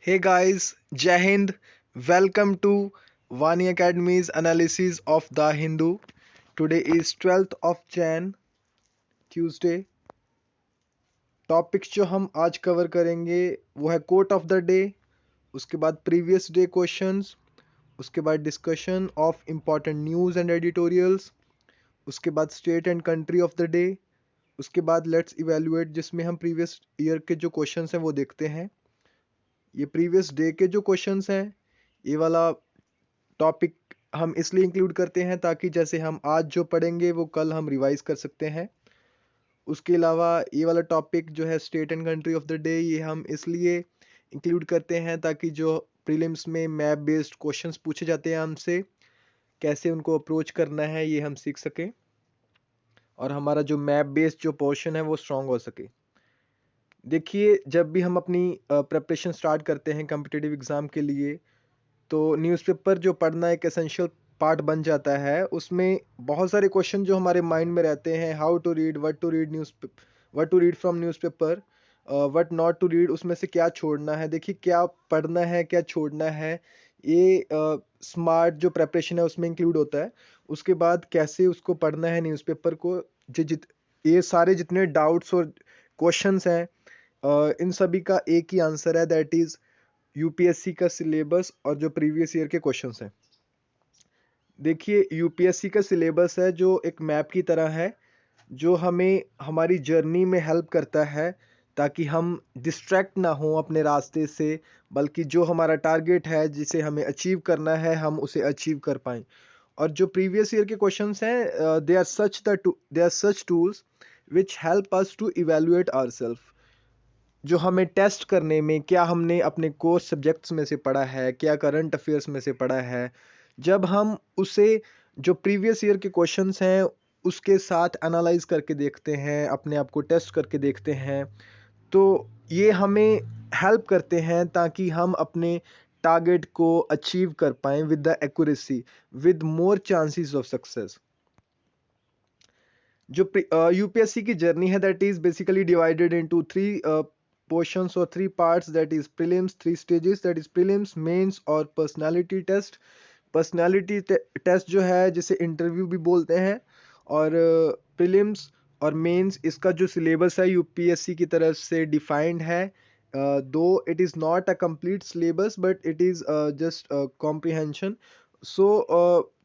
Hey guys, Jai Hind. Welcome to Vani Academy's analysis of The Hindu. Today is 12th of Jan, Tuesday. Topics जो हम आज cover करेंगे वो है coat of the day, उसके बाद प्रीवियस डे क्वेश्चंस, उसके बाद discussion of important news and editorials, उसके बाद state and country of the day, उसके बाद लेट्स इवेलुएट जिसमें हम प्रीवियस ईयर के जो क्वेश्चंस हैं वो देखते हैं। ये प्रीवियस डे के जो क्वेश्चंस हैं ये वाला टॉपिक हम इसलिए इंक्लूड करते हैं ताकि जैसे हम आज जो पढ़ेंगे वो कल हम रिवाइज कर सकते हैं। उसके अलावा ये वाला टॉपिक जो है state and country of the day, ये हम इसलिए इंक्लूड करते हैं ताकि जो प्रीलिम्स में मैप बेस्ड क्वेश्चंस पूछे जाते हैं हमसे, कैसे उनको अप्रोच करना है ये हम सीख सकें और हमारा जो मैप बेस्ड जो पोर्शन है वो स्ट्रांग हो सके। देखिए, जब भी हम अपनी प्रिपरेशन स्टार्ट करते हैं कम्पिटिटिव एग्ज़ाम के लिए, तो न्यूज़पेपर जो पढ़ना एक एसेंशियल पार्ट बन जाता है। उसमें बहुत सारे क्वेश्चन जो हमारे माइंड में रहते हैं, how to read, what to read from newspaper, what not to read, उसमें से क्या छोड़ना है। देखिए, क्या पढ़ना है क्या छोड़ना है, ये स्मार्ट जो प्रेपरेशन है उसमें इंक्लूड होता है। उसके बाद कैसे उसको पढ़ना है न्यूज़पेपर को, ये सारे जितने डाउट्स और क्वेश्चंस हैं, इन सभी का एक ही आंसर है, दैट इज़ यूपीएससी का सिलेबस और जो प्रीवियस ईयर के क्वेश्चंस हैं। देखिए, यूपीएससी का सिलेबस है जो एक मैप की तरह है, जो हमें हमारी जर्नी में हेल्प करता है ताकि हम डिस्ट्रैक्ट ना हो अपने रास्ते से, बल्कि जो हमारा टारगेट है जिसे हमें अचीव करना है हम उसे अचीव कर पाएँ। और जो प्रीवियस ईयर के क्वेश्चंस हैं, they are such tools which help us to evaluate ourselves. जो हमें टेस्ट करने में, क्या हमने अपने कोर्स सब्जेक्ट्स में से पढ़ा है, क्या करंट अफेयर्स में से पढ़ा है, जब हम उसे जो प्रीवियस ईयर के क्वेश्चंस हैं उसके साथ एनालाइज करके देखते हैं, अपने आप को टेस्ट करके देखते हैं, तो ये हमें हेल्प करते हैं ताकि हम अपने टारगेट को अचीव कर पाएँ with the accuracy, with more chances of success. जो यूपीएससी की जर्नी है, that is basically divided into three portions और three parts, that is prelims, three stages, that is prelims, mains और पर्सनालिटी टेस्ट। पर्सनालिटी टेस्ट जो है जिसे interview भी बोलते हैं, और प्रीलिम्स और मेंस, इसका जो सिलेबस है यूपीएससी की तरफ से डिफाइंड है, though it is not a complete syllabus but it is just comprehension, so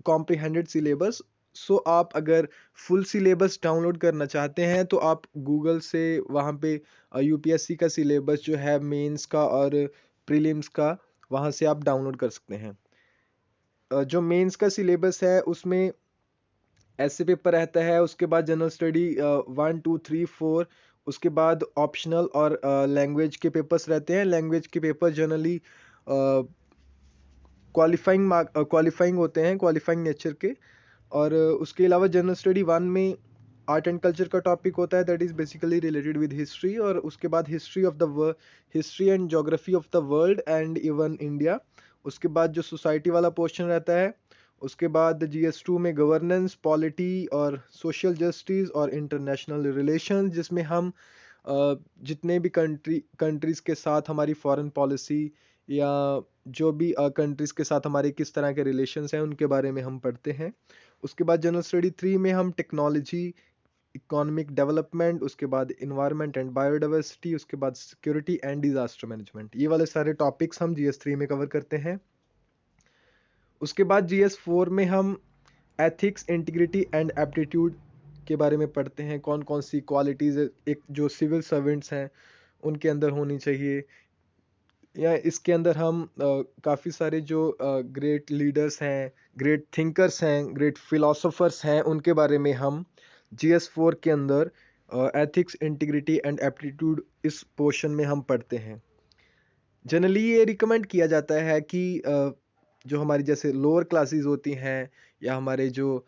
comprehended syllabus. So आप अगर फुल सिलेबस डाउनलोड करना चाहते हैं तो आप गूगल से वहाँ पे यूपीएससी का सिलेबस जो है मेंस का और प्रीलिम्स का, वहाँ से आप डाउनलोड कर सकते हैं। जो मेंस का सिलेबस है उसमें ऐसे पेपर रहता है, उसके बाद जनरल स्टडी 1 2 3 4, उसके बाद ऑप्शनल और लैंग्वेज के पेपर्स रहते हैं। लैंग्वेज के पेपर जनरली क्वालिफाइंग होते हैं, क्वालिफाइंग नेचर के। और उसके अलावा जनरल स्टडी 1 में आर्ट एंड कल्चर का टॉपिक होता है, that is basically related with history, और उसके बाद history and geography of the world and even India. उसके बाद जो सोसाइटी वाला पोर्शन रहता है, उसके बाद GS2 में गवर्नेंस, पॉलिटी और सोशल जस्टिस और इंटरनेशनल रिलेशंस, जिसमें हम जितने भी कंट्रीज़ के साथ हमारी फॉरेन पॉलिसी या जो भी कंट्रीज़ के साथ हमारे किस तरह के रिलेशंस हैं उनके बारे में हम पढ़ते हैं। उसके बाद जनरल स्टडी 3 में हम टेक्नोलॉजी, इकोनॉमिक डेवलपमेंट, उसके बाद इन्वायरमेंट एंड बायोडाइवर्सिटी, उसके बाद सिक्योरिटी एंड डिजास्टर मैनेजमेंट, ये वाले सारे टॉपिक्स हम GS3 में कवर करते हैं। उसके बाद GS4 में हम एथिक्स, इंटीग्रिटी एंड एप्टीट्यूड के बारे में पढ़ते हैं, कौन कौन सी क्वालिटीज़ एक जो सिविल सर्वेंट्स हैं उनके अंदर होनी चाहिए। या इसके अंदर हम काफ़ी सारे जो ग्रेट लीडर्स हैं, ग्रेट थिंकर्स हैं, ग्रेट फिलोसोफर्स हैं, उनके बारे में हम GS4 के अंदर एथिक्स, इंटीग्रिटी एंड एप्टीट्यूड इस पोर्शन में हम पढ़ते हैं। जनरली ये रिकमेंड किया जाता है कि जो हमारी जैसे लोअर क्लासेस होती हैं, या हमारे जो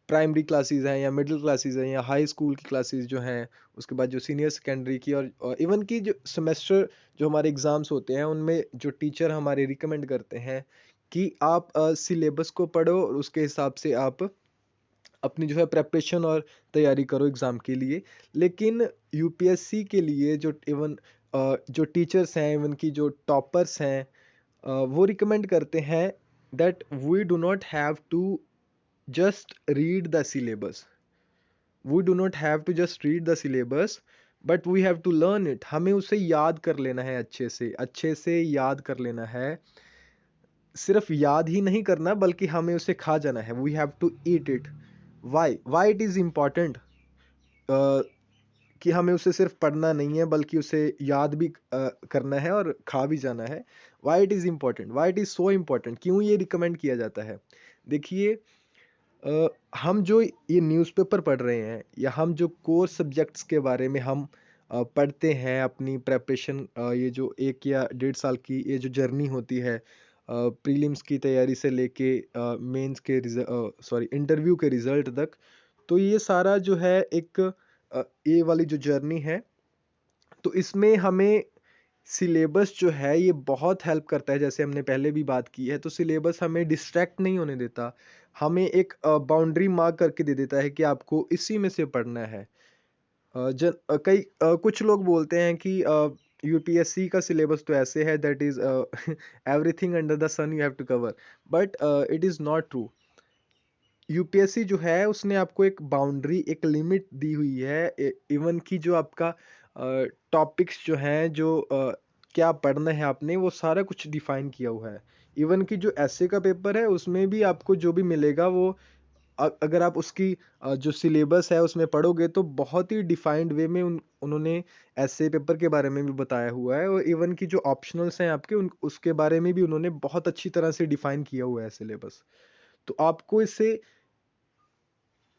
प्राइमरी क्लासेस हैं या मिडिल क्लासेस हैं या हाई स्कूल की क्लासेस जो हैं, उसके बाद जो सीनियर सेकेंडरी की और इवन की जो सेमेस्टर जो हमारे एग्ज़ाम्स होते हैं, उनमें जो टीचर हमारे रिकमेंड करते हैं कि आप सिलेबस को पढ़ो और उसके हिसाब से आप अपनी जो है प्रेपरेशन और तैयारी करो एग्ज़ाम के लिए। लेकिन यूपीएससी के लिए जो इवन जो टीचर्स हैं, इवन की जो टॉपर्स हैं, वो रिकमेंड करते हैं that we do not have to just read the syllabus, we do not have to just read the syllabus, but we have to learn it. हमें उसे याद कर लेना है, अच्छे से याद कर लेना है। सिर्फ याद ही नहीं करना बल्कि हमें उसे खा जाना है। We have to eat it. Why it is important कि हमें उसे सिर्फ पढ़ना नहीं है बल्कि उसे याद भी करना है और खा भी जाना है। Y it is important, Y it is so important, क्यों ये रिकमेंड किया जाता है? देखिए, हम जो ये न्यूज़पेपर पढ़ रहे हैं या हम जो कोर सब्जेक्ट्स के बारे में हम पढ़ते हैं अपनी प्रेपरेशन, ये जो 1 या 1.5 साल की ये जो जर्नी होती है प्रीलिम्स की तैयारी से लेके मेंस के इंटरव्यू के रिजल्ट तक, तो ये सारा जो है एक ये वाली जो जर्नी है, तो इसमें हमें सिलेबस जो है ये बहुत हेल्प करता है। जैसे हमने पहले भी बात की है, तो सिलेबस हमें डिस्ट्रैक्ट नहीं होने देता, हमें एक बाउंड्री मार्क करके दे देता है कि आपको इसी में से पढ़ना है। कुछ लोग बोलते हैं कि यूपीएससी का सिलेबस तो ऐसे है that is everything under the sun you have to cover, but it is not true. UPSC जो है उसने आपको एक बाउंड्री, एक लिमिट दी हुई है। इवन की जो आपका टॉपिक्स जो हैं, जो क्या पढ़ना है आपने, वो सारा कुछ डिफाइन किया हुआ है। इवन की जो ऐसे का पेपर है उसमें भी आपको जो भी मिलेगा वो अगर आप उसकी जो सिलेबस है उसमें पढ़ोगे तो बहुत ही डिफाइंड वे में उन्होंने ऐसे पेपर के बारे में भी बताया हुआ है, और इवन की जो ऑप्शनल्स हैं आपके उसके बारे में भी उन्होंने बहुत अच्छी तरह से डिफाइन किया हुआ है सिलेबस। तो आपको इससे,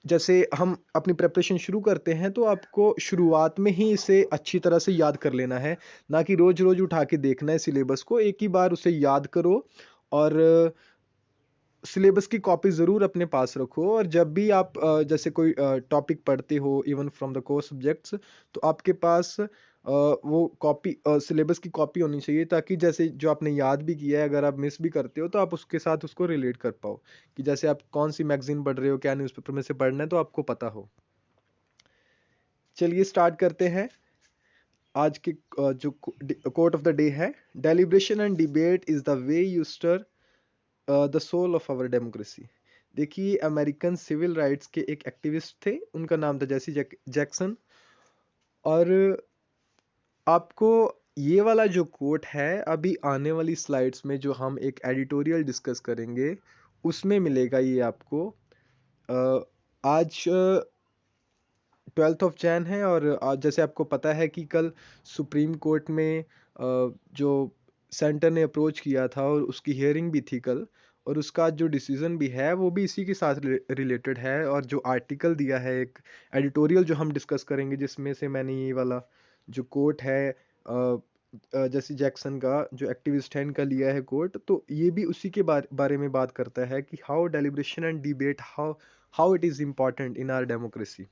जैसे हम अपनी प्रिपरेशन शुरू करते हैं तो आपको शुरुआत में ही इसे अच्छी तरह से याद कर लेना है, ना कि रोज रोज उठा के देखना है सिलेबस को। एक ही बार उसे याद करो और सिलेबस की कॉपी ज़रूर अपने पास रखो, और जब भी आप जैसे कोई टॉपिक पढ़ते हो even from the core subjects, तो आपके पास वो कॉपी, सिलेबस की कॉपी होनी चाहिए, ताकि जैसे जो आपने याद भी किया है अगर आप मिस भी करते हो तो आप उसके साथ उसको रिलेट कर पाओ, कि जैसे आप कौन सी मैगजीन पढ़ रहे हो, क्या न्यूज़पेपर में से पढ़ना है, तो आपको पता हो। चलिए स्टार्ट करते हैं। आज के जो कोट ऑफ द डे है, deliberation and debate is the way you stir the soul of our democracy. देखिए, अमेरिकन सिविल राइट्स के एक एक्टिविस्ट थे, उनका नाम था जेसी जैक्सन। और आपको ये वाला जो कोट है अभी आने वाली स्लाइड्स में जो हम एक एडिटोरियल डिस्कस करेंगे उसमें मिलेगा ये आपको। आज 12 जैन है, और आज जैसे आपको पता है कि कल सुप्रीम कोर्ट में जो सेंटर ने अप्रोच किया था और उसकी हियरिंग भी थी कल, और उसका जो डिसीजन भी है वो भी इसी के साथ रिलेटेड है। और जो आर्टिकल दिया है, एक एडिटोरियल जो हम डिस्कस करेंगे, जिसमें से मैंने ये वाला जो कोट है जैसी जैक्सन का, जो एक्टिविस्ट है, इनका लिया है कोट, तो ये भी उसी के बारे में बात करता है कि how deliberation and debate, how it is important in our democracy.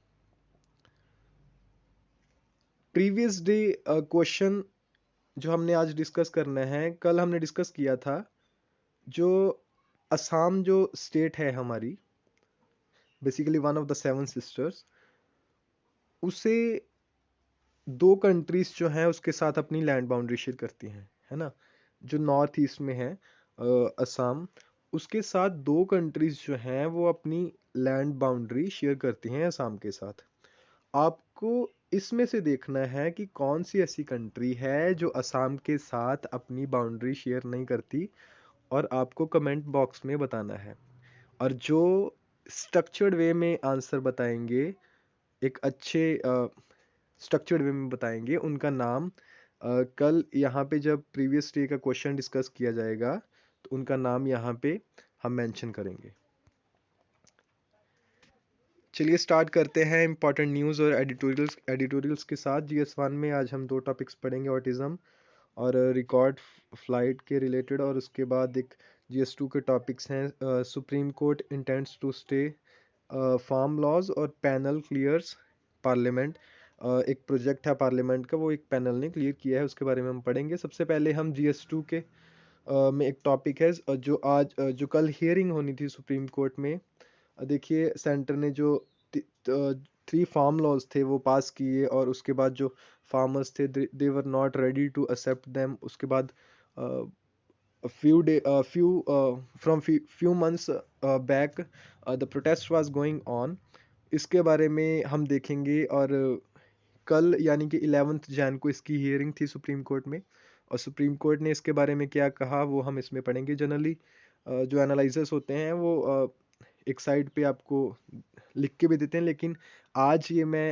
Previous day question जो हमने आज डिस्कस करना है, कल हमने डिस्कस किया था जो असम जो स्टेट है हमारी, basically one of the 7 sisters, उसे 2 कंट्रीज जो हैं उसके साथ अपनी लैंड बाउंड्री शेयर करती हैं, है ना। जो नॉर्थ ईस्ट में है असम, उसके साथ 2 कंट्रीज जो हैं वो अपनी लैंड बाउंड्री शेयर करती हैं असम के साथ। आपको इसमें से देखना है कि कौन सी ऐसी कंट्री है जो असम के साथ अपनी बाउंड्री शेयर नहीं करती, और आपको कमेंट बॉक्स में बताना है। और जो स्ट्रक्चर्ड वे में आंसर बताएंगे, एक अच्छे स्ट्रक्चर्ड वे में बताएंगे, उनका नाम कल यहाँ पे जब प्रीवियस डे का क्वेश्चन डिस्कस किया जाएगा तो उनका नाम यहाँ पे हम मेंशन करेंगे। चलिए स्टार्ट करते हैं इंपॉर्टेंट न्यूज़ और एडिटोरियल्स के साथ। GS1 में आज हम 2 टॉपिक्स पढ़ेंगे, ऑटिज्म और रिकॉर्ड फ्लाइट के रिलेटेड, और उसके बाद एक GS2 के टॉपिक्स हैं supreme court intents to stay farm laws और पैनल क्लियर्स पार्लियामेंट। एक प्रोजेक्ट है पार्लियामेंट का, वो एक पैनल ने क्लियर किया है, उसके बारे में हम पढ़ेंगे। सबसे पहले हम GS2 के में एक टॉपिक है जो कल हियरिंग होनी थी सुप्रीम कोर्ट में। देखिए, सेंटर ने जो 3 फार्म लॉज थे वो पास किए, और उसके बाद जो फार्मर्स थे they were not ready to accept them. उसके बाद few months back the protest was going on। इसके बारे में हम देखेंगे। और कल यानी कि 11th जैन को इसकी हियरिंग थी सुप्रीम कोर्ट में, और सुप्रीम कोर्ट ने इसके बारे में क्या कहा वो हम इसमें पढ़ेंगे। जनरली जो एनालिसिस होते हैं वो एक साइड पे आपको लिख के भी देते हैं, लेकिन आज ये मैं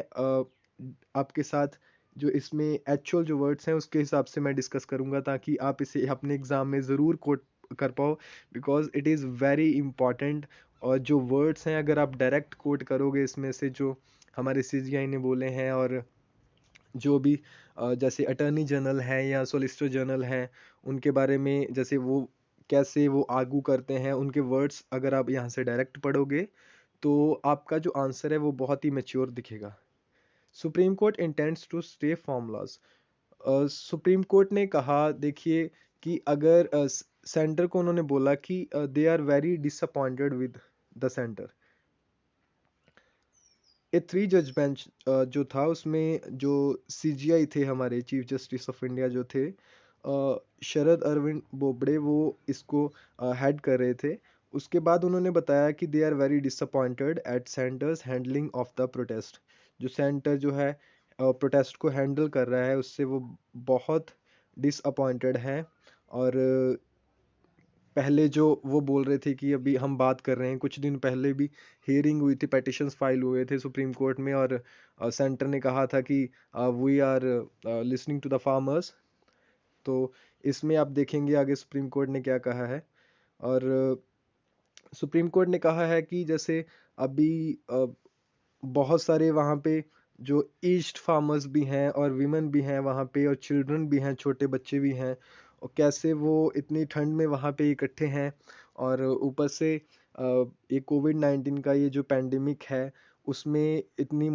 आपके साथ जो इसमें एक्चुअल जो वर्ड्स हैं उसके हिसाब से मैं डिस्कस करूंगा, ताकि आप इसे अपने एग्जाम में ज़रूर कोट कर पाओ, because it is very important. और जो वर्ड्स हैं अगर आप डायरेक्ट कोट करोगे इसमें से जो हमारे सीजीआई ने बोले हैं, और जो भी जैसे अटर्नी जनरल हैं या सोलिसिटर जनरल हैं उनके बारे में, जैसे वो कैसे वो आर्गू करते हैं, उनके वर्ड्स अगर आप यहाँ से डायरेक्ट पढ़ोगे तो आपका जो आंसर है वो बहुत ही मैच्योर दिखेगा। Supreme court intends to stay formulas. सुप्रीम कोर्ट ने कहा, देखिए कि अगर सेंटर को उन्होंने बोला कि they are very disappointed with the centre. A 3 जज बेंच जो था उसमें जो सीजीआई थे हमारे चीफ जस्टिस ऑफ इंडिया जो थे शरद अरविंद बोबड़े, वो इसको हेड कर रहे थे। उसके बाद उन्होंने बताया कि they are very disappointed at centre's handling of the protest. जो सेंटर जो है प्रोटेस्ट को हैंडल कर रहा है उससे वो बहुत डिसअपॉइंटेड हैं। और पहले जो वो बोल रहे थे कि अभी हम बात कर रहे हैं, कुछ दिन पहले भी हियरिंग हुई थी, पेटिशंस फाइल हुए थे सुप्रीम कोर्ट में, और सेंटर ने कहा था कि we are listening to the farmers. तो इसमें आप देखेंगे आगे सुप्रीम कोर्ट ने क्या कहा है। और सुप्रीम कोर्ट ने कहा है कि जैसे अभी बहुत सारे वहाँ पे जो ईस्ट फार्मर्स भी हैं और विमेन भी हैं वहाँ पे, और चिल्ड्रन भी हैं, छोटे बच्चे भी हैं, और कैसे वो इतनी ठंड में वहाँ पे इकट्ठे हैं। और ऊपर से ये कोविड-19 का ये जो पैंडेमिक है उसमें इतनी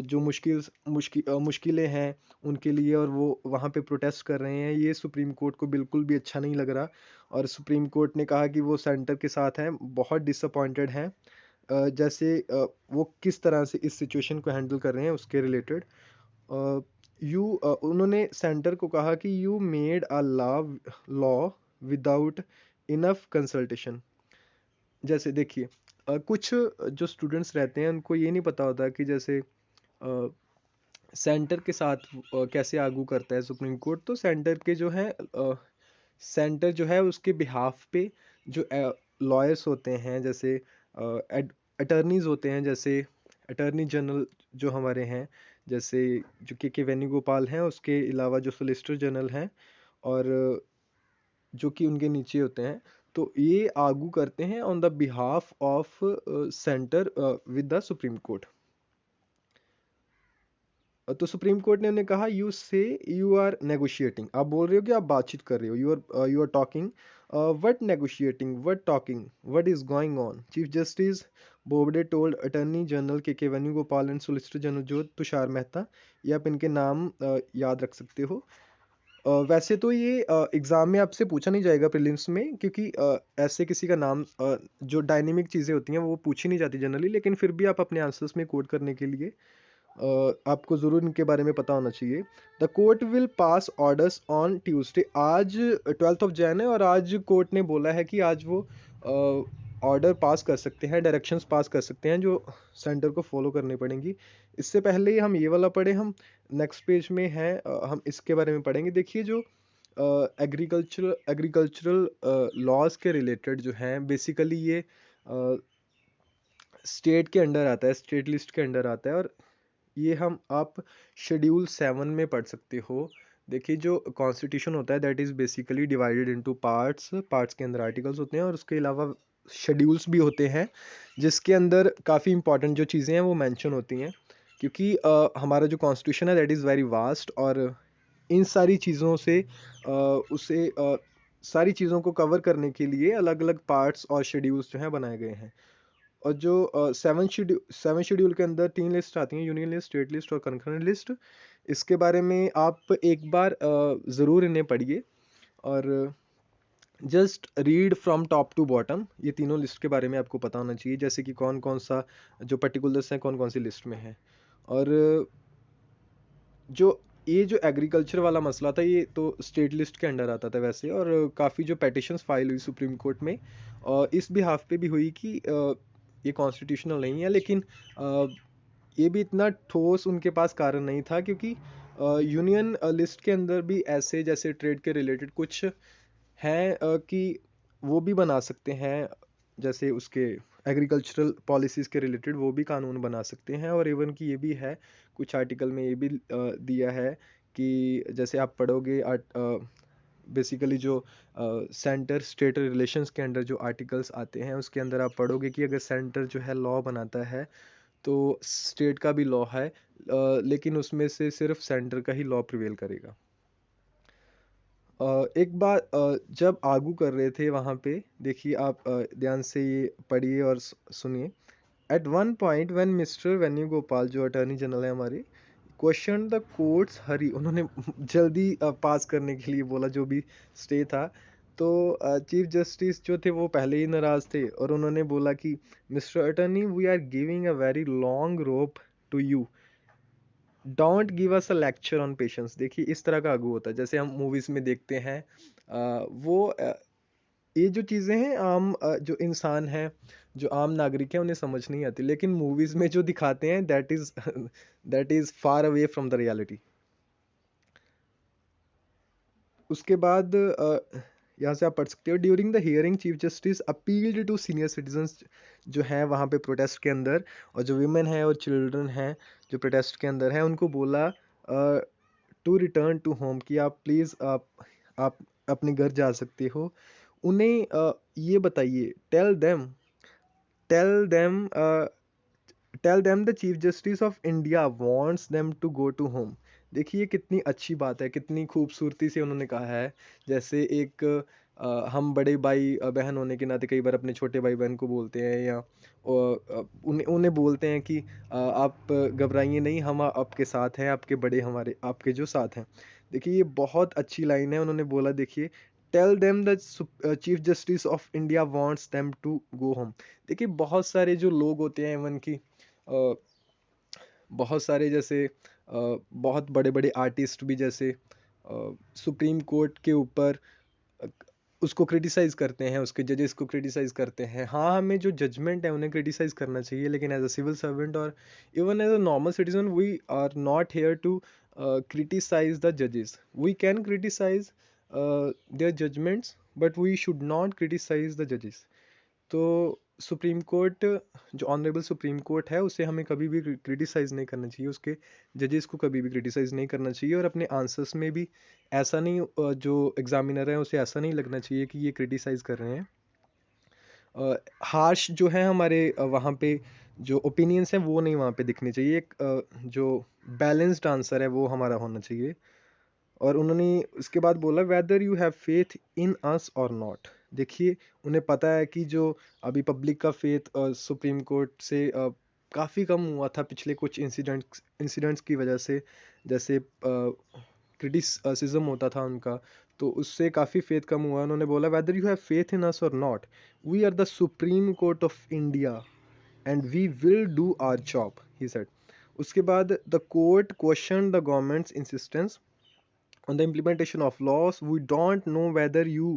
जो मुश्किलें हैं उनके लिए, और वो वहाँ पे प्रोटेस्ट कर रहे हैं, ये सुप्रीम कोर्ट को बिल्कुल भी अच्छा नहीं लग रहा। और सुप्रीम कोर्ट ने कहा कि वो सेंटर के साथ हैं, बहुत डिसअपॉइंटेड हैं। जैसे वो किस तरह से इस सिचुएशन को हैंडल कर रहे हैं उसके रिलेटेड। उन्होंने सेंटर को कहा कि you made a law without enough consultation. जैसे देखिए कुछ जो स्टूडेंट्स रहते हैं उनको ये नहीं पता होता कि जैसे सेंटर के साथ कैसे आर्गू करता है सुप्रीम कोर्ट। तो सेंटर के जो है सेंटर जो है उसके बिहाफ पे जो लॉयर्स होते हैं, जैसे अटर्नीज होते हैं, जैसे अटर्नी जनरल जो हमारे हैं, जैसे जो के वेणुगोपाल हैं, उसके अलावा जो सोलिसिटर जनरल हैं, और जो कि उनके नीचे होते हैं, तो ये आर्गू करते हैं on the behalf of centre with the supreme court. तो सुप्रीम कोर्ट ने उन्हें कहा यू से यू आर नेगोशिएटिंग, आप बोल रहे हो कि आप बातचीत कर रहे हो, you are talking, what negotiating, what talking, what is going on. Chief justice Bobde told attorney general K Venugopal and solicitor general जो तुषार मेहता, ये आप इनके नाम याद रख सकते हो। वैसे तो ये एग्ज़ाम में आपसे पूछा नहीं जाएगा प्रीलिम्स में, क्योंकि ऐसे किसी का नाम जो डायनेमिक चीज़ें होती हैं वो पूछी नहीं जाती जनरली, लेकिन फिर भी आप अपने आंसर्स में कोड करने के लिए आपको ज़रूर इनके बारे में पता होना चाहिए। The court will pass orders on Tuesday. आज 12th ऑफ जैन है, और आज कोर्ट ने बोला है कि आज वो ऑर्डर पास कर सकते हैं, डायरेक्शंस पास कर सकते हैं जो सेंटर को फॉलो करनी पड़ेंगी। इससे पहले हम ये वाला पढ़े, हम नेक्स्ट पेज में है, हम इसके बारे में पढ़ेंगे। देखिए जो एग्रीकल्चरल लॉज के रिलेटेड जो हैं, बेसिकली ये स्टेट के अंडर आता है, स्टेट लिस्ट के अंडर आता है, और ये हम आप शेड्यूल 7 में पढ़ सकते हो। देखिए जो कॉन्स्टिट्यूशन होता है that is basically divided into parts, parts के अंदर आर्टिकल्स होते हैं, और उसके अलावा शेड्यूल्स भी होते हैं जिसके अंदर काफ़ी इंपॉर्टेंट जो चीज़ें हैं वो मेंशन होती हैं, क्योंकि हमारा जो कॉन्स्टिट्यूशन है दैट इज़ वेरी वास्ट, और इन सारी चीज़ों से सारी चीज़ों को कवर करने के लिए अलग अलग पार्ट्स और शेड्यूल्स जो हैं बनाए गए हैं। और जो सेवन शेड्यूल के अंदर 3 लिस्ट आती हैं, यूनियन लिस्ट, स्टेट लिस्ट और कंकरेंट लिस्ट। इसके बारे में आप एक बार ज़रूर इन्हें पढ़िए। और just read from top to bottom, ये तीनों लिस्ट के बारे में आपको पता होना चाहिए, जैसे कि कौन कौन सा जो पर्टिकुलर्स हैं कौन कौन सी लिस्ट में है। और जो ये जो एग्रीकल्चर वाला मसला था ये तो स्टेट लिस्ट के अंडर आता था वैसे, और काफ़ी जो पेटिशंस फाइल हुई सुप्रीम कोर्ट में और इस बिहाफ पे भी हुई कि ये कॉन्स्टिट्यूशनल नहीं है, लेकिन ये भी इतना ठोस उनके पास कारण नहीं था, क्योंकि यूनियन लिस्ट के अंदर भी ऐसे जैसे ट्रेड के रिलेटेड कुछ हैं कि वो भी बना सकते हैं, जैसे उसके एग्रीकल्चरल पॉलिसीज़ के रिलेटेड वो भी कानून बना सकते हैं। और इवन कि ये भी है कुछ आर्टिकल में ये भी दिया है कि जैसे आप पढ़ोगे बेसिकली जो सेंटर स्टेट रिलेशंस के अंडर जो आर्टिकल्स आते हैं उसके अंदर आप पढ़ोगे कि अगर सेंटर जो है लॉ बनाता है तो स्टेट का भी लॉ है, लेकिन उसमें से सिर्फ सेंटर का ही लॉ प्रिवेल करेगा। एक बार जब आगू कर रहे थे वहाँ पे, देखिए आप ध्यान से ये पढ़िए और सुनिए। At one point when mister Venugopal जो अटॉर्नी जनरल है हमारे क्वेश्चन द कोर्ट्स हरी, उन्होंने जल्दी पास करने के लिए बोला जो भी स्टे था। तो चीफ जस्टिस जो थे वो पहले ही नाराज थे और उन्होंने बोला कि mister attorney we are giving a very long rope to you, don't give us a lecture on patience. देखिए इस तरह का आगू होता है जैसे हम मूवीज में देखते हैं। ये जो चीज़ें हैं आम जो इंसान है जो आम नागरिक है उन्हें समझ नहीं आती, लेकिन मूवीज में जो दिखाते हैं that is that is far away from the reality. उसके बाद यहाँ से आप पढ़ सकते हो during the hearing chief justice appealed to senior citizens जो हैं वहाँ पे प्रोटेस्ट के अंदर, और जो विमेन है और चिल्ड्रन हैं जो प्रोटेस्ट के अंदर हैं उनको बोला टू रिटर्न टू होम, कि आप प्लीज़ आप अपने घर जा सकते हो। उन्हें ये बताइए, tell them tell them the chief justice of India wants them to go to home. देखिए ये कितनी अच्छी बात है, कितनी खूबसूरती से उन्होंने कहा है। जैसे एक हम बड़े भाई बहन होने के नाते कई बार अपने छोटे भाई बहन को बोलते हैं या उन्हें उन्हें बोलते हैं कि आप घबराइए नहीं, हम आपके साथ हैं, आपके बड़े हमारे आपके जो साथ हैं। देखिए ये बहुत अच्छी लाइन है, उन्होंने बोला देखिए tell them the chief justice of India wants them to go home. देखिए बहुत सारे जो लोग होते हैं इवन की अ, बहुत सारे जैसे बहुत बड़े बड़े आर्टिस्ट भी जैसे सुप्रीम कोर्ट के ऊपर अ, उसको क्रिटिसाइज करते हैं, उसके जजेस को क्रिटिसाइज करते हैं। हाँ हमें जो जजमेंट है उन्हें क्रिटिसाइज करना चाहिए, लेकिन एज अ सिविल सर्वेंट और even as a normal citizen we are not here to criticize the judges. We can criticize their judgments, but we should not criticize the judges. तो supreme court जो honourable supreme court है उसे हमें कभी भी criticise नहीं करना चाहिए, उसके जजेस को कभी भी क्रिटिसाइज़ नहीं करना चाहिए, और अपने आंसर्स में भी ऐसा नहीं जो एग्जामिनर है उसे ऐसा नहीं लगना चाहिए कि ये क्रिटिसाइज़ कर रहे हैं। हार्श जो है हमारे वहाँ पे जो ओपिनियंस हैं वो नहीं वहाँ पे दिखने चाहिए। एक जो बैलेंस्ड आंसर है वो हमारा होना चाहिए। और उन्होंने उसके बाद बोला whether you have faith in us or not. देखिए उन्हें पता है कि जो अभी पब्लिक का फेथ सुप्रीम कोर्ट से काफ़ी कम हुआ था पिछले कुछ इंसिडेंट्स की वजह से, जैसे क्रिटिसिज्म होता था उनका, तो उससे काफ़ी फेथ कम हुआ। उन्होंने बोला whether you have faith in us or not, we are the supreme court of India and we will do our job, he said. उसके बाद the court question the government's insistence on the implementation of laws. We don't know whether you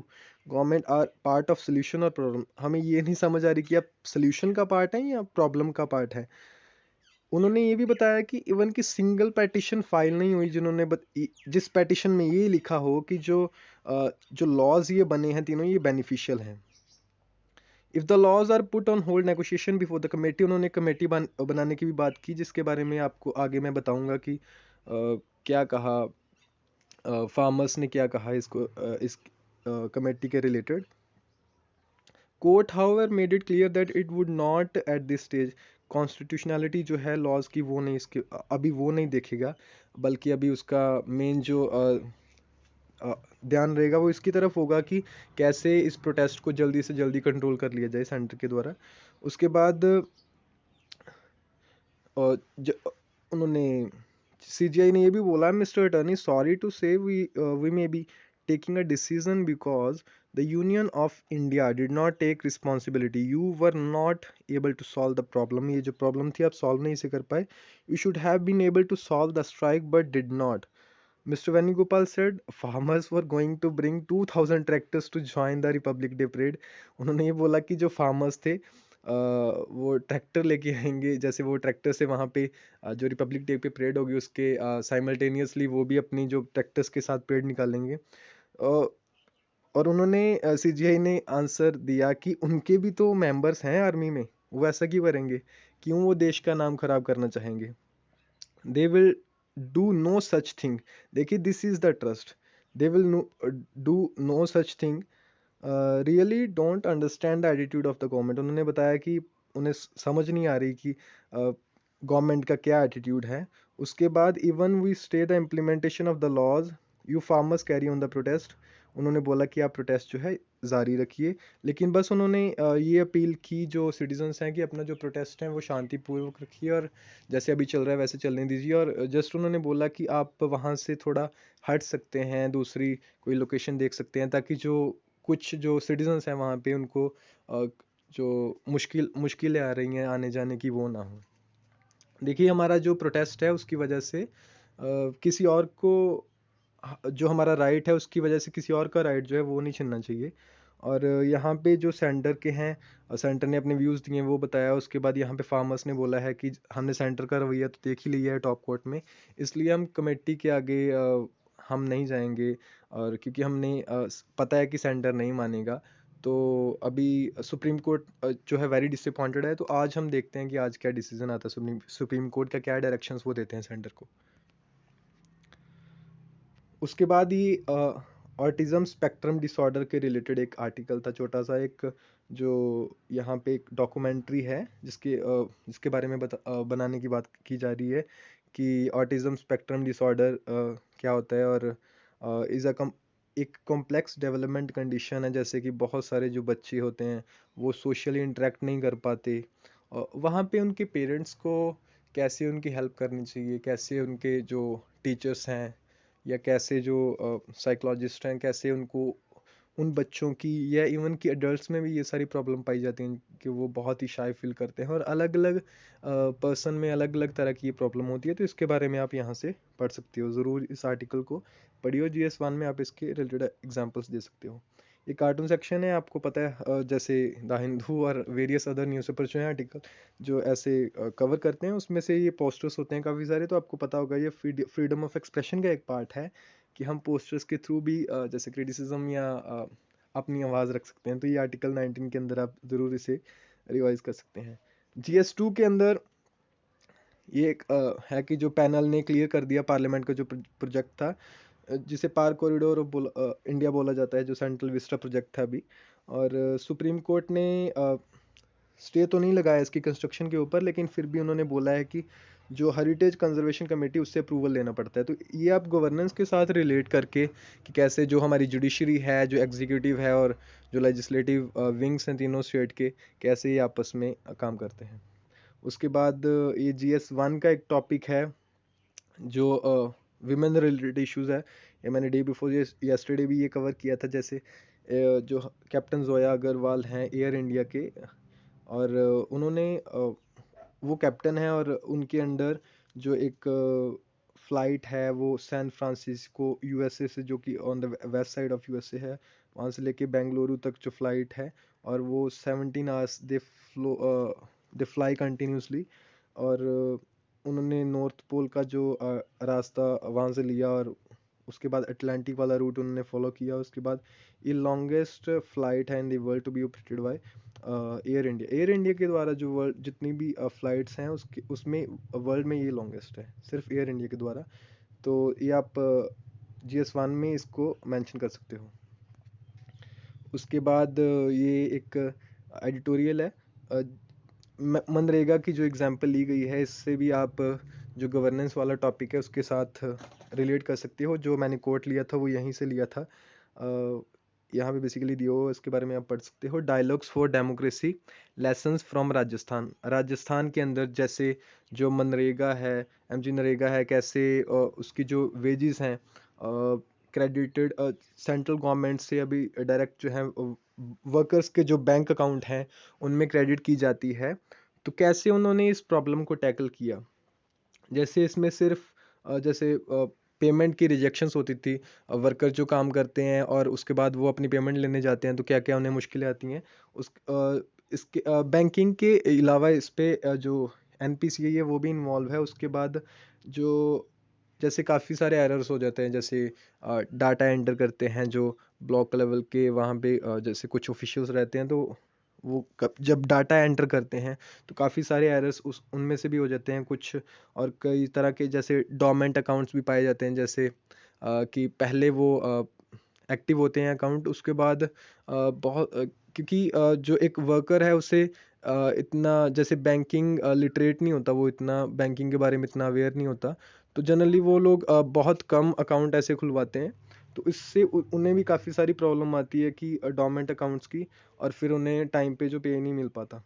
government are part of solution or problem. हमें ये नहीं समझ आ रही कि आप solution का पार्ट है या प्रॉब्लम का पार्ट है। उन्होंने ये भी बताया कि इवन की सिंगल पेटिशन फाइल नहीं हुई जिस पेटिशन में ये लिखा हो कि जो लॉज ये बने हैं तीनों ये बेनिफिशियल हैं। If the laws are put on hold negotiation before the committee, उन्होंने कमेटी बनाने की भी बात की, जिसके बारे में आपको आगे मैं बताऊंगा कि क्या कहा फार्मर्स ने क्या कहा इस कमेटी के related. Court however made it clear that it would not at this stage, constitutionality जो है लॉज की वो नहीं इसके अभी वो नहीं देखेगा, बल्कि अभी उसका मेन जो ध्यान रहेगा वो इसकी तरफ होगा कि कैसे इस प्रोटेस्ट को जल्दी से जल्दी कंट्रोल कर लिया जाए सेंटर के द्वारा। उसके बाद उन्होंने सीजीआई ने ये भी बोला mister attorney sorry to say we may be taking a decision because the Union of India did not take responsibility. You were not able to solve the problem. ये जो problem थी आप solve नहीं से कर पाए. You should have been able to solve the strike but did not. Mr. Venugopal said farmers were going to bring 2000 tractors to join the Republic Day parade. उन्होंने ये बोला कि जो farmers थे वो ट्रैक्टर लेके आएंगे, जैसे वो ट्रैक्टर से वहाँ पे जो रिपब्लिक डे पे परेड होगी उसके साइमल्टेनियसली वो भी अपनी जो ट्रैक्टर्स के साथ परेड निकालेंगे। और उन्होंने सीजीआई ने आंसर दिया कि उनके भी तो मेंबर्स हैं आर्मी में, वो ऐसा क्यों करेंगे, क्यों वो देश का नाम खराब करना चाहेंगे। They will do no such thing. देखिए this is the trust, they will do no such thing, really don't understand the attitude of the government. उन्होंने बताया कि उन्हें समझ नहीं आ रही कि गवर्नमेंट का क्या एटीट्यूड है। उसके बाद even we stay the implementation of the laws, you farmers carry on the protest. उन्होंने बोला कि आप प्रोटेस्ट जो है जारी रखिए, लेकिन बस उन्होंने ये अपील की जो सिटीजन्स हैं कि अपना जो प्रोटेस्ट है वो शांतिपूर्वक रखिए और जैसे अभी चल रहा है वैसे चलने दीजिए। और जस्ट उन्होंने बोला कि आप वहाँ से थोड़ा हट सकते हैं, दूसरी कोई लोकेशन देख सकते हैं, ताकि जो कुछ जो सिटीजन्स हैं वहाँ पे उनको जो मुश्किलें आ रही हैं आने जाने की वो ना हो। देखिए हमारा जो प्रोटेस्ट है उसकी वजह से किसी और को जो हमारा राइट है उसकी वजह से किसी और का राइट जो है वो नहीं छीनना चाहिए। और यहाँ पे जो सेंटर के हैं, सेंटर ने अपने व्यूज़ दिए वो बताया। उसके बाद यहाँ पे फार्मर्स ने बोला है कि हमने सेंटर का रवैया तो देख ही लिया है टॉप कोर्ट में, इसलिए हम कमेटी के आगे हम नहीं जाएंगे, और क्योंकि हमने पता है कि सेंटर नहीं मानेगा। तो अभी सुप्रीम कोर्ट जो है वेरी डिसअपॉइंटेड है। तो आज हम देखते हैं कि आज क्या डिसीजन आता है, सुप्रीम कोर्ट का क्या डायरेक्शंस वो देते हैं सेंटर को। उसके बाद ही ऑटिज्म स्पेक्ट्रम डिसऑर्डर के रिलेटेड एक आर्टिकल था छोटा सा एक, जो यहाँ पे एक डॉक्यूमेंट्री है जिसके बारे में बनाने की बात की जा रही है कि ऑटिज्म स्पेक्ट्रम डिसऑर्डर क्या होता है। और इज़ एक कॉम्प्लेक्स डेवलपमेंट कंडीशन है, जैसे कि बहुत सारे जो बच्चे होते हैं वो सोशली इंटरेक्ट नहीं कर पाते। वहाँ पे उनके पेरेंट्स को कैसे उनकी हेल्प करनी चाहिए, कैसे उनके जो टीचर्स हैं या कैसे जो साइकोलॉजिस्ट हैं कैसे उनको उन बच्चों की या इवन कि एडल्ट्स में भी ये सारी प्रॉब्लम पाई जाती हैं कि वो बहुत ही शाय फील करते हैं, और अलग अलग पर्सन में अलग अलग तरह की ये प्रॉब्लम होती है। तो इसके बारे में आप यहाँ से पढ़ सकते हो, ज़रूर इस आर्टिकल को पढ़िए। GS1 में आप इसके रिलेटेड एग्जांपल्स दे सकते हो। ये कार्टून सेक्शन है, आपको पता है जैसे द हिंदू और वेरियस अदर न्यूज़पेपर जो हैं आर्टिकल जो ऐसे कवर करते हैं, उसमें से ये पोस्टर्स होते हैं काफ़ी सारे। तो आपको पता होगा ये फ्रीडम ऑफ एक्सप्रेशन का एक पार्ट है कि हम पोस्टर्स के थ्रू भी जैसे क्रिटिसिज्म या अपनी आवाज़ रख सकते हैं। तो ये आर्टिकल 19 के अंदर आप ज़रूर इसे रिवाइज कर सकते हैं। GS2 के अंदर ये एक है कि जो पैनल ने क्लियर कर दिया पार्लियामेंट का जो प्रोजेक्ट था, जिसे पार कॉरिडोर ऑफ इंडिया बोला जाता है, जो सेंट्रल विस्टा प्रोजेक्ट था अभी। और सुप्रीम कोर्ट ने स्टे तो नहीं लगाया इसकी कंस्ट्रक्शन के ऊपर, लेकिन फिर भी उन्होंने बोला है कि जो हेरिटेज कंजर्वेशन कमेटी उससे अप्रूवल लेना पड़ता है। तो ये आप गवर्नेंस के साथ रिलेट करके कि कैसे जो हमारी जुडिशरी है, जो एग्जीक्यूटिव है और जो लेजिस्लेटिव विंग्स हैं तीनों स्टेट के, कैसे ये आपस में काम करते हैं। उसके बाद ये GS1 का एक टॉपिक है जो विमेन रिलेटेड इश्यूज है। ये मैंने डे बिफोर यस्टरडे भी ये कवर किया था। जैसे जो कैप्टन जोया अग्रवाल हैं एयर इंडिया के, और उन्होंने वो कैप्टन है और उनके अंडर जो एक फ्लाइट है वो सैन फ्रांसिस्को USA से, जो कि on the west side of USA है, वहाँ से लेके बेंगलुरु तक जो फ्लाइट है, और वो 17 आवर्स दे फ्लाई कंटिन्यूसली। और उन्होंने नॉर्थ पोल का जो रास्ता वहाँ से लिया, और उसके बाद अटलांटिक वाला रूट उन्होंने फॉलो किया। उसके बाद ये लॉन्गेस्ट फ्लाइट है in the world to be operated by Air India के द्वारा जो वर्ल्ड जितनी भी फ्लाइट्स हैं उसमें वर्ल्ड में ये लॉन्गेस्ट है सिर्फ एयर इंडिया के द्वारा। तो ये आप GS1 में इसको मेंशन कर सकते हो। उसके बाद ये एक एडिटोरियल है, मनरेगा की जो एग्जांपल ली गई है इससे भी आप जो गवर्नेंस वाला टॉपिक है उसके साथ रिलेट कर सकते हो। जो मैंने कोट लिया था वो यहीं से लिया था, यहाँ पे बेसिकली दिया हुआ, इसके बारे में आप पढ़ सकते हो। Dialogues for democracy, lessons from Rajasthan. Rajasthan के अंदर जैसे जो मनरेगा है, MG नरेगा है, कैसे उसकी जो वेजेस हैं क्रेडिटेड सेंट्रल गवर्नमेंट से अभी डायरेक्ट जो है वर्कर्स के जो बैंक अकाउंट हैं उनमें क्रेडिट की जाती है। तो कैसे उन्होंने इस प्रॉब्लम को टैकल किया, जैसे इसमें सिर्फ जैसे पेमेंट की रिजेक्शंस होती थी, वर्कर जो काम करते हैं और उसके बाद वो अपनी पेमेंट लेने जाते हैं तो क्या क्या उन्हें मुश्किलें आती हैं। इसके बैंकिंग के अलावा इस पे जो एनपीसीआई है वो भी इन्वॉल्व है। उसके बाद जो जैसे काफ़ी सारे एरर्स हो जाते हैं, जैसे डाटा एंटर करते हैं जो ब्लॉक लेवल के वहाँ पे जैसे कुछ ऑफिशियल्स रहते हैं, तो वो जब डाटा एंटर करते हैं तो काफ़ी सारे एरर्स उस उनमें से भी हो जाते हैं कुछ। और कई तरह के जैसे डोमेंट अकाउंट्स भी पाए जाते हैं, जैसे कि पहले वो एक्टिव होते हैं अकाउंट, उसके बाद क्योंकि जो एक वर्कर है उसे इतना जैसे बैंकिंग लिटरेट नहीं होता, वो इतना बैंकिंग के बारे में इतना अवेयर नहीं होता, तो जनरली वो लोग बहुत कम अकाउंट ऐसे खुलवाते हैं। तो इससे उन्हें भी काफ़ी सारी प्रॉब्लम आती है कि डोमेंट अकाउंट्स की, और फिर उन्हें टाइम पे जो पे नहीं मिल पाता।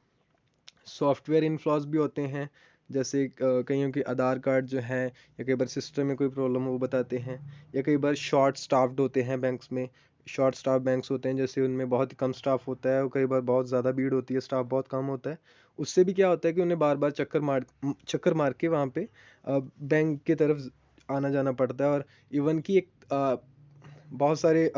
सॉफ्टवेयर इनफ्लॉज भी होते हैं, जैसे कईयों के आधार कार्ड जो है या कई बार सिस्टम में कोई प्रॉब्लम हो वो बताते हैं, या कई बार शॉर्ट स्टाफ्ड होते हैं बैंक्स में। शॉर्ट स्टाफ बैंक्स होते हैं जैसे उनमें बहुत कम स्टाफ होता है और कई बार बहुत ज़्यादा भीड़ होती है, स्टाफ बहुत कम होता है। उससे भी क्या होता है कि उन्हें बार बार चक्कर मार के वहाँ पे बैंक की तरफ आना जाना पड़ता है। और इवन कि एक बहुत सारे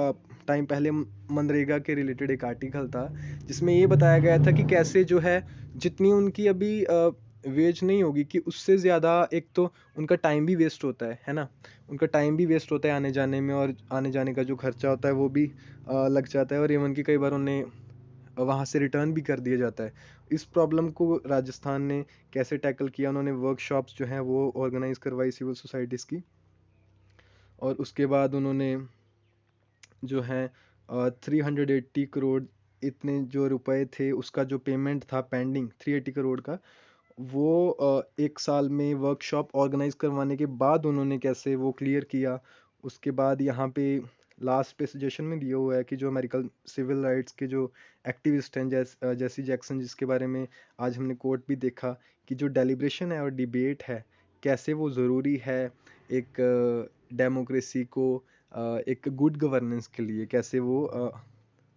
टाइम पहले मनरेगा के रिलेटेड एक आर्टिकल था जिसमें ये बताया गया था कि कैसे जो है जितनी उनकी अभी वेज नहीं होगी कि उससे ज़्यादा एक तो उनका टाइम भी वेस्ट होता है ना। उनका टाइम भी वेस्ट होता है आने जाने में, और आने जाने का जो खर्चा होता है वो भी लग जाता है, और इवन कि कई बार उन्हें वहाँ से रिटर्न भी कर दिया जाता है। इस प्रॉब्लम को राजस्थान ने कैसे टैकल किया, उन्होंने वर्कशॉप्स जो हैं वो ऑर्गेनाइज करवाई सिविल सोसाइटीज़ की, और उसके बाद उन्होंने जो है 380 करोड़ इतने जो रुपए थे उसका जो पेमेंट था पेंडिंग 380 करोड़ का, वो एक साल में वर्कशॉप ऑर्गेनाइज करवाने के बाद उन्होंने कैसे वो क्लियर किया। उसके बाद यहाँ पे लास्ट पे सजेशन में दिया हुआ है कि जो अमेरिकन सिविल राइट्स के जो एक्टिविस्ट हैं जैसी जैक्सन, जिसके बारे में आज हमने कोर्ट भी देखा कि जो डेलिब्रेशन है और डिबेट है कैसे वो ज़रूरी है एक डेमोक्रेसी को एक गुड गवर्नेंस के लिए, कैसे वो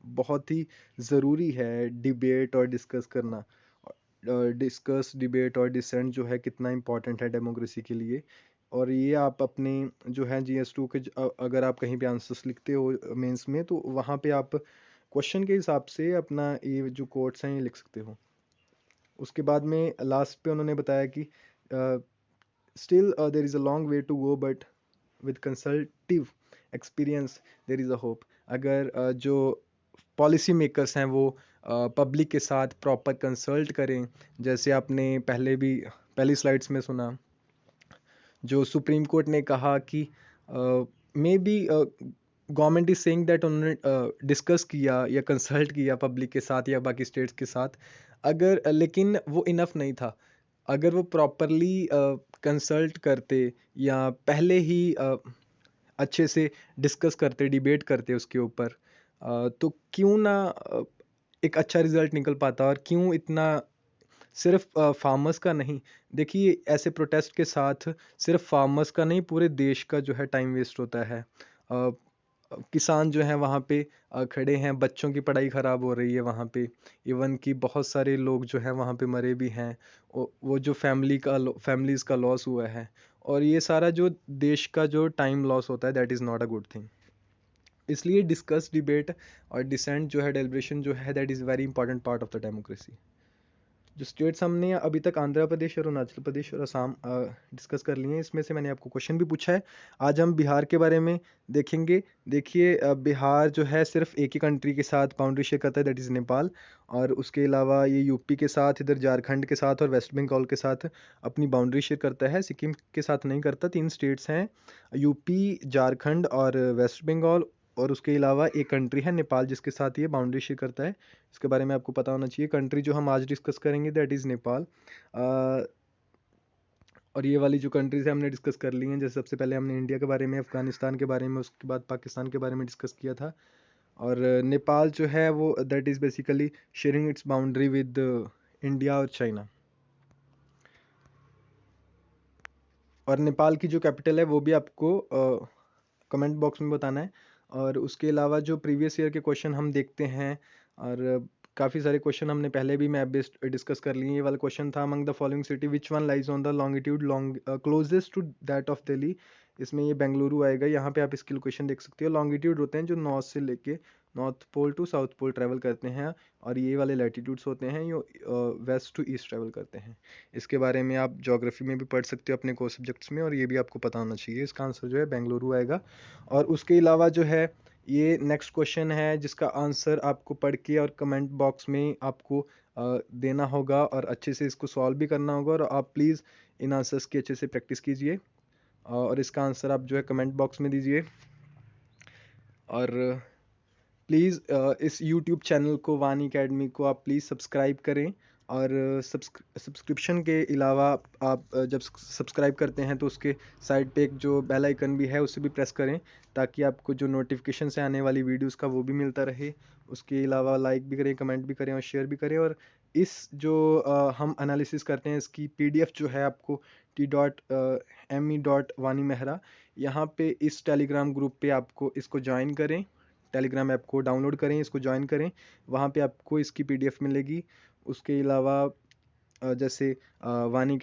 बहुत ही ज़रूरी है डिबेट और डिस्कस करना। डिस्कस डिबेट और डिसेंट जो है कितना इम्पोर्टेंट है डेमोक्रेसी के लिए। और ये आप अपने जो है GS2 के अगर आप कहीं पे आंसर्स लिखते हो मेंस में, तो वहाँ पे आप क्वेश्चन के हिसाब से अपना ये जो कोट्स हैं ये लिख सकते हो। उसके बाद में लास्ट पे उन्होंने बताया कि still there is a long way to go but with consultative experience there is a hope. अगर जो पॉलिसी मेकर्स हैं वो पब्लिक के साथ प्रॉपर कंसल्ट करें, जैसे आपने पहली स्लाइड्स में सुना जो सुप्रीम कोर्ट ने कहा कि may be government is saying that उन्होंने डिस्कस किया या कंसल्ट किया पब्लिक के साथ या बाकी स्टेट्स के साथ, अगर लेकिन वो इनफ नहीं था। अगर वो प्रॉपरली कंसल्ट करते या पहले ही अच्छे से डिस्कस करते डिबेट करते उसके ऊपर, तो क्यों ना एक अच्छा रिजल्ट निकल पाता। और क्यों इतना सिर्फ फार्मर्स का नहीं, देखिए ऐसे प्रोटेस्ट के साथ सिर्फ फार्मर्स का नहीं पूरे देश का जो है टाइम वेस्ट होता है। किसान जो है वहाँ पे खड़े हैं, बच्चों की पढ़ाई ख़राब हो रही है वहाँ पे, इवन कि बहुत सारे लोग जो हैं वहाँ पे मरे भी हैं। वो जो फैमिलीज़ का लॉस हुआ है, और ये सारा जो देश का जो टाइम लॉस होता है that is not a good thing. इसलिए डिस्कस डिबेट और डिसेंट जो है डेलिब्रेशन जो है that is very important part of the democracy. जो स्टेट्स हमने अभी तक आंध्र प्रदेश और अरुणाचल प्रदेश और असम डिस्कस कर लिए हैं, इसमें से मैंने आपको क्वेश्चन भी पूछा है। आज हम बिहार के बारे में देखेंगे। देखिए बिहार जो है सिर्फ एक ही कंट्री के साथ बाउंड्री शेयर करता है दैट इज़ नेपाल, और उसके अलावा ये यूपी के साथ, इधर झारखंड के साथ और वेस्ट बंगाल के साथ अपनी बाउंड्री शेयर करता है, सिक्किम के साथ नहीं करता। 3 स्टेट्स हैं यूपी, झारखंड और वेस्ट बंगाल, और उसके अलावा एक कंट्री है नेपाल जिसके साथ ये बाउंड्री शेयर करता है। इसके बारे में आपको पता होना चाहिए। कंट्री जो हम आज डिस्कस करेंगे दैट इज़ नेपाल। और ये वाली जो कंट्रीज है हमने डिस्कस कर ली हैं, जैसे सबसे पहले हमने इंडिया के बारे में, अफगानिस्तान के बारे में, उसके बाद पाकिस्तान के बारे में डिस्कस किया था। और नेपाल जो है वो that is basically sharing it's boundary with India और चाइना। और नेपाल की जो कैपिटल है वो भी आपको कमेंट बॉक्स में बताना है। और उसके अलावा जो प्रीवियस ईयर के क्वेश्चन हम देखते हैं, और काफ़ी सारे क्वेश्चन हमने पहले भी मैप बेस्ड डिस्कस कर लिए। ये वाला क्वेश्चन था, among the following city which one lies on the longitude closest to that of Delhi. इसमें ये बेंगलुरु आएगा। यहाँ पे आप इसके लोकेशन देख सकते हो। लॉन्गिट्यूड होते हैं जो नॉर्थ से लेके north pole to south pole travel करते हैं, और ये वाले लैटिट्यूड्स होते हैं जो वेस्ट टू ईस्ट ट्रैवल करते हैं। इसके बारे में आप ज्योग्राफी में भी पढ़ सकते हो अपने कोर सब्जेक्ट्स में, और ये भी आपको पता होना चाहिए। इसका आंसर जो है बेंगलुरु आएगा। और उसके अलावा जो है ये नेक्स्ट क्वेश्चन है जिसका आंसर आपको पढ़ के और कमेंट बॉक्स में आपको देना होगा, और अच्छे से इसको सॉल्व भी करना होगा। और आप प्लीज़ इन आंसर्स की अच्छे से प्रैक्टिस कीजिए, और इसका आंसर आप जो है कमेंट बॉक्स में दीजिए। और प्लीज़ इस यूट्यूब चैनल को, वानी अकेडमी को आप प्लीज़ सब्सक्राइब करें। और सब्सक्रिप्शन के अलावा आप जब सब्सक्राइब करते हैं तो उसके साइड पे एक जो बेल आइकन भी है उसे भी प्रेस करें, ताकि आपको जो नोटिफिकेशन से आने वाली वीडियोस का वो भी मिलता रहे। उसके अलावा लाइक भी करें, कमेंट भी करें और शेयर भी करें। और इस जो हम एनालिसिस करते हैं इसकी पीडीएफ जो है आपको t.me.vani.mehra यहाँ पे इस टेलीग्राम ग्रुप पे आपको इसको ज्वाइन करें। टेलीग्राम ऐप को डाउनलोड करें, इसको ज्वाइन करें, वहाँ पे आपको इसकी पीडीएफ मिलेगी। उसके अलावा जैसे वानी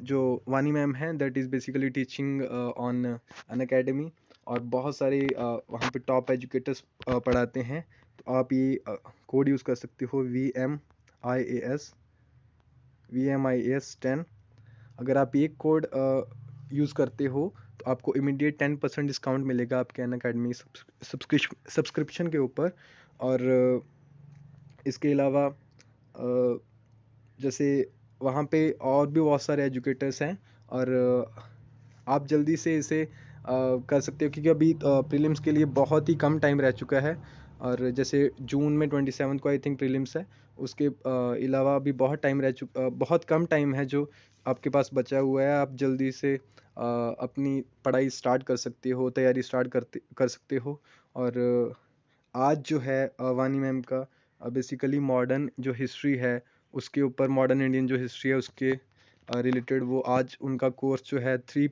जो वानी मैम है that is basically teaching on Unacademy, और बहुत सारे वहाँ पे टॉप एजुकेटर्स पढ़ाते हैं। तो आप ये कोड यूज़ कर सकते हो VMIAS 10। अगर आप ये कोड यूज़ करते हो तो आपको इमीडिएट 10% डिस्काउंट मिलेगा आपके अन अकेडमी सब्सक्रिप्शन के ऊपर। और इसके अलावा जैसे वहाँ पे और भी बहुत सारे एजुकेटर्स हैं, और आप जल्दी से इसे कर सकते हो, क्योंकि अभी प्रीलिम्स के लिए बहुत ही कम टाइम रह चुका है। और जैसे जून में 27 को आई थिंक प्रीलिम्स है। उसके अलावा अभी बहुत कम टाइम है जो आपके पास बचा हुआ है। आप जल्दी से अपनी पढ़ाई स्टार्ट कर सकते हो, तैयारी स्टार्ट कर सकते हो। और आज जो है वानी मैम का बेसिकली मॉडर्न जो हिस्ट्री है उसके ऊपर, मॉडर्न इंडियन जो हिस्ट्री है उसके रिलेटेड, वो आज उनका कोर्स जो है 3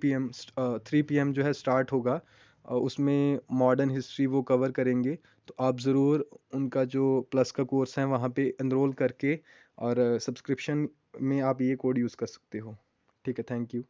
PM जो है स्टार्ट होगा। उसमें मॉडर्न हिस्ट्री वो कवर करेंगे। तो आप ज़रूर उनका जो प्लस का कोर्स है वहाँ पे एनरोल करके और सब्सक्रिप्शन में आप ये कोड यूज़ कर सकते हो। ठीक है, थैंक यू।